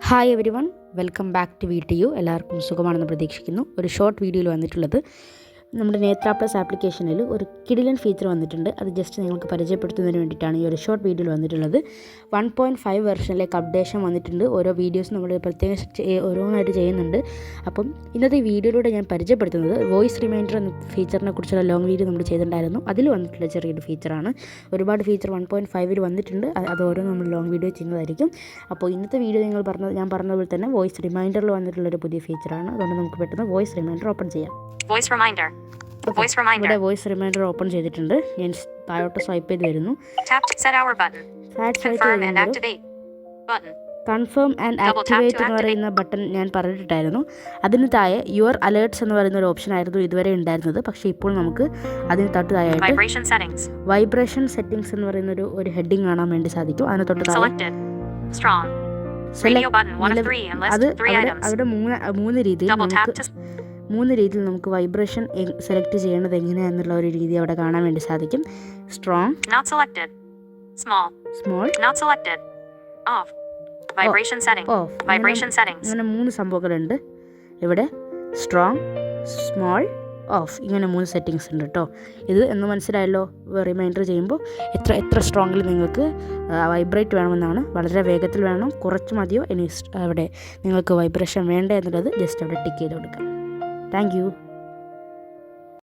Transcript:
Hi everyone, welcome back to video. എല്ലാവർക്കും സുഖമാണെന്ന് പ്രതീക്ഷിക്കുന്നു. ഒരു ഷോർട്ട് വീഡിയോയിൽ വന്നിട്ടുള്ളത് നമ്മുടെ നേത്ര പ്ലസ് ആപ്ലിക്കേഷനിൽ ഒരു കിടിലൻ ഫീച്ചർ വന്നിട്ടുണ്ട്. അത് ജസ്റ്റ് നിങ്ങൾക്ക് പരിചയപ്പെടുത്തുന്നതിന് വേണ്ടിയിട്ടാണ് ഈ ഒരു ഷോർട്ട് വീഡിയോയിൽ വന്നിട്ടുള്ളത്. 1.5 വെർഷനിലേക്ക് അപ്ഡേഷൻ വന്നിട്ടുണ്ട്. ഓരോ വീഡിയോസ് നമ്മൾ പ്രത്യേകം ഓരോന്നായിട്ട് ചെയ്യുന്നുണ്ട്. അപ്പം ഇന്നത്തെ വീഡിയോയിലൂടെ ഞാൻ പരിചയപ്പെടുത്തുന്നത് വോയിസ് റിമൈൻഡർ എന്ന ഫീച്ചറിനെ കുറിച്ചുള്ള ലോങ് വീഡിയോ നമ്മൾ ചെയ്തിട്ടുണ്ടായിരുന്നു. അതിൽ വന്നിട്ടുള്ള ചെറിയൊരു ഫീച്ചറാണ്. ഒരുപാട് ഫീച്ചർ 1.5 വന്നിട്ടുണ്ട്. അത് ഓരോ നമ്മൾ ലോങ് വീഡിയോ ചെയ്യുന്നതായിരിക്കും. അപ്പോൾ ഇന്നത്തെ വീഡിയോ ഞാൻ പറഞ്ഞതുപോലെ തന്നെ വോയിസ് റിമൈൻഡറിൽ വന്നിട്ടുള്ളൊരു പുതിയ ഫീച്ചറാണ്. അതുകൊണ്ട് നമുക്ക് പെട്ടെന്ന് വോയിസ് റിമൈൻഡർ ഓപ്പൺ ചെയ്യാം. ഇവിടെ വോയിസ് റിമൈൻഡർ ഓപ്പൺ ചെയ്തിട്ടുണ്ട്. ഞാൻ താഴോട്ട് സ്വൈപ്പ് ചെയ്ത് വരുന്നു. കൺഫേം ആൻഡ് ആക്ടിവേറ്റ് എന്ന് പറയുന്ന ബട്ടൺ ഞാൻ പറഞ്ഞിട്ടായിരുന്നു. അതിന് താഴെ യുവർ അലേർട്ട്സ് എന്ന് പറയുന്ന ഒരു ഓപ്ഷൻ ആയിരുന്നു ഇതുവരെ ഉണ്ടായിരുന്നത്. പക്ഷേ ഇപ്പോൾ നമുക്ക് അതിന് തൊട്ട് താഴെയായിട്ട് വൈബ്രേഷൻ സെറ്റിംഗ്സ് എന്ന് പറയുന്ന ഒരു ഹെഡിങ് കാണാൻ വേണ്ടി സാധിക്കും. അതിന് തൊട്ട് താഴെ അത് അവിടെ മൂന്ന് രീതിയിൽ നമുക്ക് വൈബ്രേഷൻ സെലക്ട് ചെയ്യേണ്ടത് എങ്ങനെയാണെന്നുള്ള ഒരു രീതി അവിടെ കാണാൻ വേണ്ടി സാധിക്കും. Strong, small, of. ഇങ്ങനെ 3 സംഭവങ്ങളുണ്ട് ഇവിടെ. സ്ട്രോങ്, സ്മോൾ, ഓഫ്, ഇങ്ങനെ 3 സെറ്റിങ്സ് ഉണ്ട് കേട്ടോ. ഇത് എന്ന് മനസ്സിലായല്ലോ. റിമൈൻഡർ ചെയ്യുമ്പോൾ എത്ര സ്ട്രോങ്ങിൽ നിങ്ങൾക്ക് വൈബ്രേറ്റ് വേണമെന്നാണ്. വളരെ വേഗത്തിൽ വേണം, കുറച്ച് മതിയോ, ഇനി അവിടെ നിങ്ങൾക്ക് വൈബ്രേഷൻ വേണ്ട എന്നുള്ളത് ജസ്റ്റ് അവിടെ ടിക്ക് ചെയ്ത് കൊടുക്കാം. Thank you.